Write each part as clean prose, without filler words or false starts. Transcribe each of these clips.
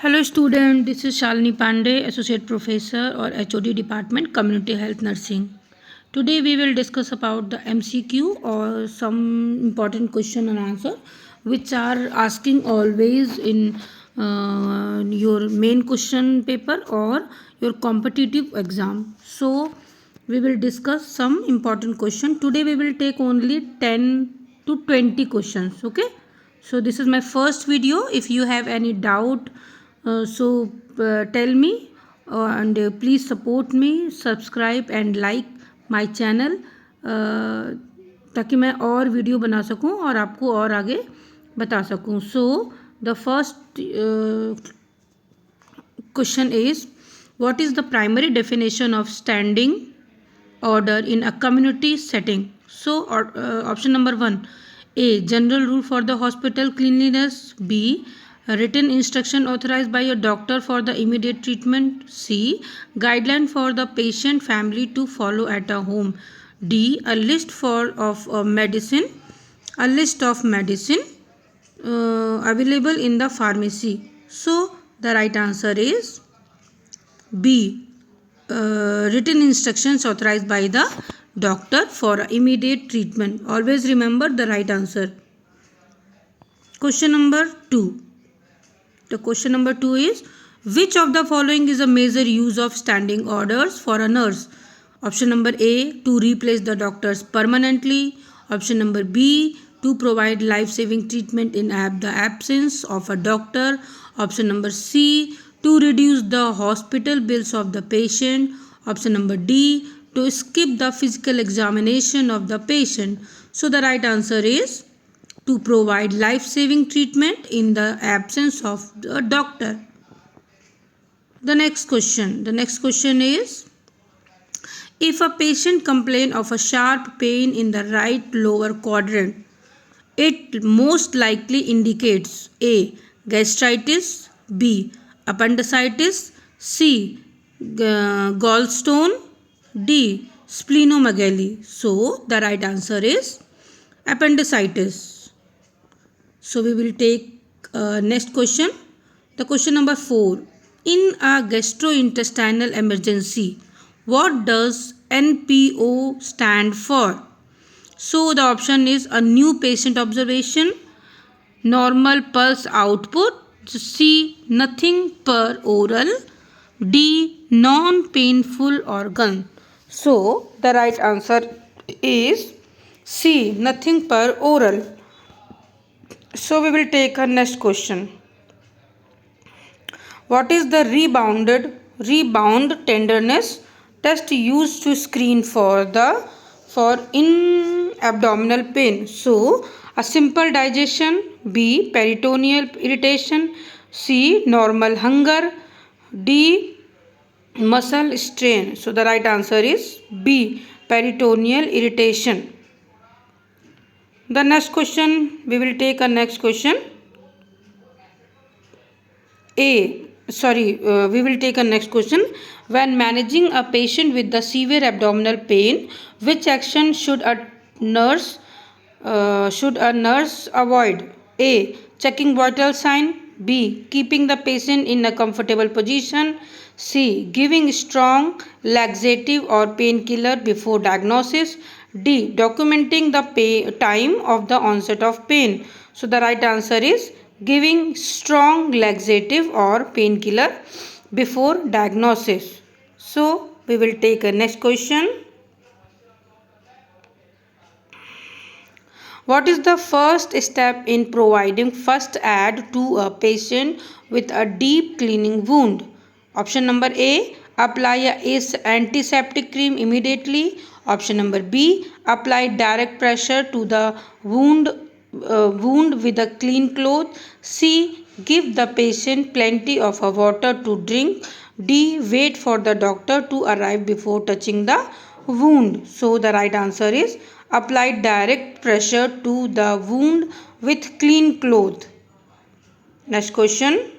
Hello student, this is Shalini Pandey, Associate Professor or HOD Department Community Health Nursing. Today we will discuss about the MCQ or some important question and answer which are asking always in your main question paper or your competitive exam. So we will discuss some important question. Today we will take only 10 to 20 questions. Okay. So this is my first video. If you have any doubt, tell me and please support me, subscribe and like my channel ताकि मैं और video बना सकूं और आपको और आगे बता सकूं. So the first question is, what is the primary definition of standing order in a community setting? So option number 1, A, general rule for the hospital cleanliness. B, a written instruction authorized by a doctor for the immediate treatment. C, guideline for the patient family to follow at a home. D, a list of medicine available in the pharmacy. So the right answer is B, written instructions authorized by the doctor for immediate treatment. Always remember the right answer. Question number 2. The question number 2 is, which of the following is a major use of standing orders for a nurse? Option number A, to replace the doctors permanently. Option number B, to provide life-saving treatment in the absence of a doctor. Option number C, to reduce the hospital bills of the patient. Option number D, to skip the physical examination of the patient. So the right answer is to provide life-saving treatment in the absence of the doctor. The next question is, if a patient complains of a sharp pain in the right lower quadrant, it most likely indicates A, gastritis, B, appendicitis, C, gallstone, D, splenomegaly. So the right answer is appendicitis. So we will take next question. The question number 4. In a gastrointestinal emergency, what does NPO stand for? So the option is a new patient observation, normal pulse output, C, nothing per oral, D, non-painful organ. So the right answer is C, nothing per oral. So we will take our next question. What is the rebound tenderness test used to screen for in abdominal pain? So a simple digestion, B, peritoneal irritation, C, normal hunger, D, muscle strain. So the right answer is B, peritoneal irritation. The next question, we will take a next question. We will take a next question. When managing a patient with the severe abdominal pain, which action should a nurse avoid? A, checking vital sign. B, keeping the patient in a comfortable position. C, giving strong laxative or painkiller before diagnosis. D, documenting the time of the onset of pain. So the right answer is giving strong laxative or painkiller before diagnosis. So we will take a next question. What is the first step in providing first aid to a patient with a deep cleaning wound? Option number A, apply a antiseptic cream immediately. Option number B, apply direct pressure to the wound with a clean cloth. C, give the patient plenty of water to drink. D, wait for the doctor to arrive before touching the wound. So the right answer is apply direct pressure to the wound with clean cloth. Next question.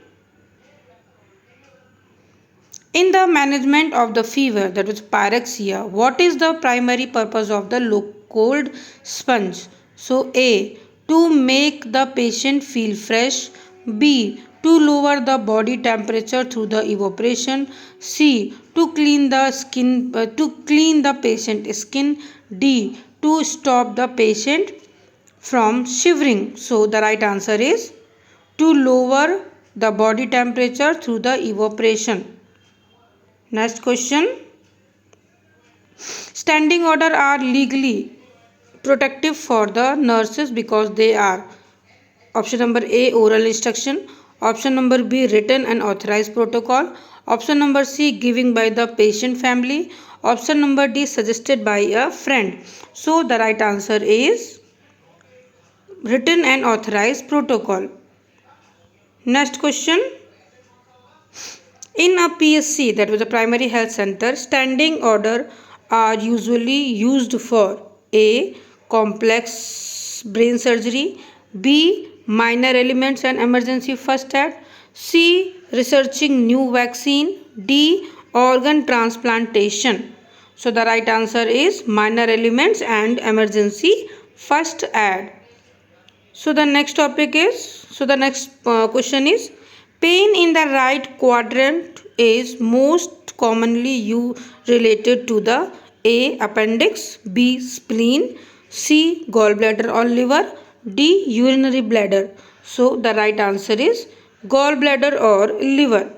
In the management of the fever, that is pyrexia, what is the primary purpose of the cold sponge? So A, to make the patient feel fresh. B, to lower the body temperature through the evaporation. C. To clean the skin, to clean the patient's skin. D. To stop the patient from shivering. So the right answer is to lower the body temperature through the evaporation. Next question. Standing order are legally protective for the nurses because they are option number A, oral instruction, option number B, written and authorized protocol, option number C, giving by the patient family, option number D, suggested by a friend. So the right answer is written and authorized protocol. Next question. In a PSC, that was a primary health center, standing order are usually used for A. Complex brain surgery, B. Minor elements and emergency first aid, C. Researching new vaccine, D. Organ transplantation. So the right answer is minor elements and emergency first aid. So the next question is, pain in the right quadrant is most commonly related to the A. Appendix, B. Spleen, C. Gallbladder or liver, D. Urinary bladder. So the right answer is gallbladder or liver.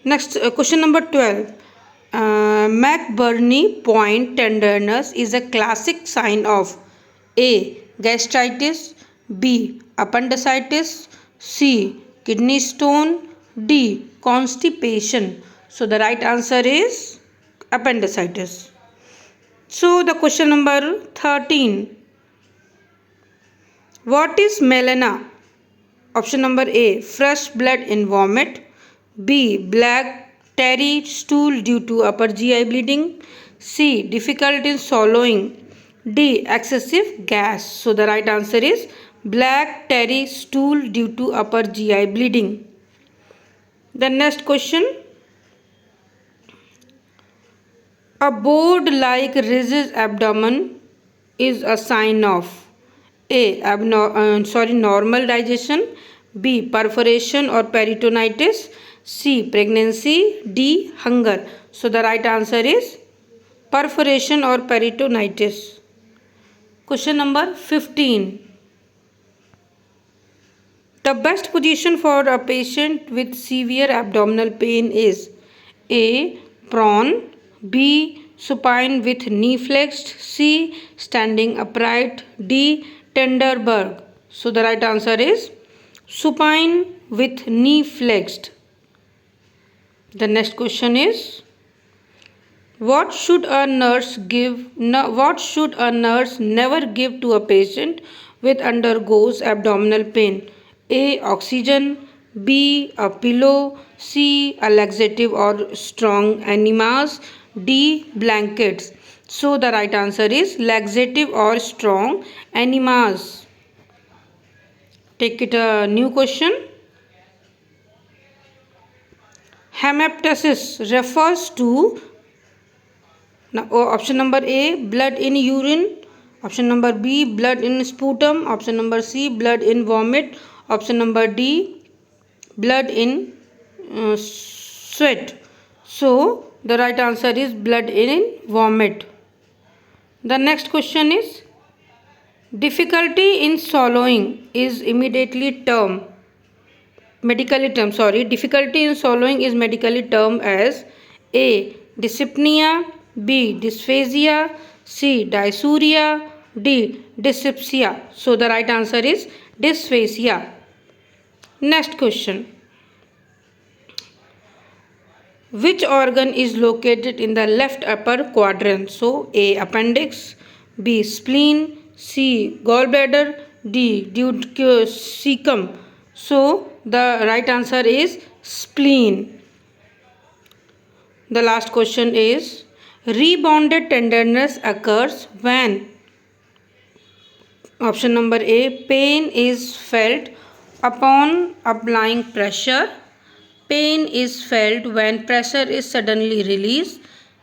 Next question number 12. McBurney point tenderness is a classic sign of A. Gastritis, B. Appendicitis, C. Kidney stone, D. Constipation. So the right answer is appendicitis. So the question number 13. What is melena? Option number A, fresh blood in vomit, B. black tarry stool due to upper GI bleeding, C. difficult in swallowing, D. excessive gas. So the right answer is black tarry stool due to upper GI bleeding. The next question. A board-like rigid abdomen is a sign of A. Normal digestion, B. perforation or peritonitis, C. pregnancy, D. hunger. So the right answer is perforation or peritonitis. Question number 15. The best position for a patient with severe abdominal pain is A. prone, B. supine with knee flexed, C. standing upright, D. Tenderberg. So the right answer is supine with knee flexed. The next question is, what should a nurse never give to a patient with undergoes abdominal pain? A. oxygen, B. a pillow, C. a laxative or strong enemas, D. blankets. So the right answer is laxative or strong enemas. Take it a new question. Hemoptysis refers to option number A, blood in urine, option number B, blood in sputum, option number C, blood in vomit, option number D, blood in sweat. So the right answer is blood in vomit. The next question is, difficulty in swallowing is medically termed as A. dyspnea, B. dysphagia, C. dysuria, D. dyspepsia. So the right answer is dysphagia. Next question. Which organ is located in the left upper quadrant? So A. appendix, B. spleen, C. gallbladder, D. duodenum. So the right answer is spleen. The last question is, rebounded tenderness occurs when option number A, pain is felt upon applying pressure, pain is felt when pressure is suddenly released,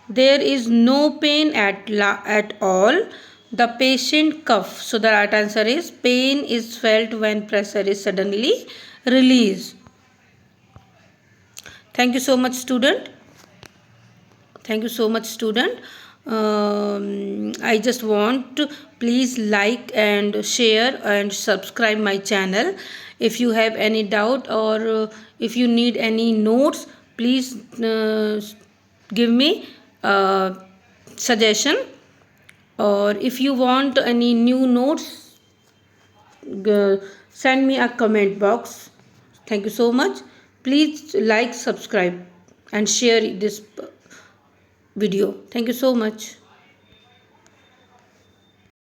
there is no pain at all The patient cough. So the right answer is pain is felt when pressure is suddenly released. Thank you so much, student. Thank you so much, student. I just want to please like and share and subscribe my channel. If you have any doubt or if you need any notes, please give me suggestion, or if you want any new notes, send me a comment box. Thank you so much. Please like, subscribe and share this video. Thank you so much.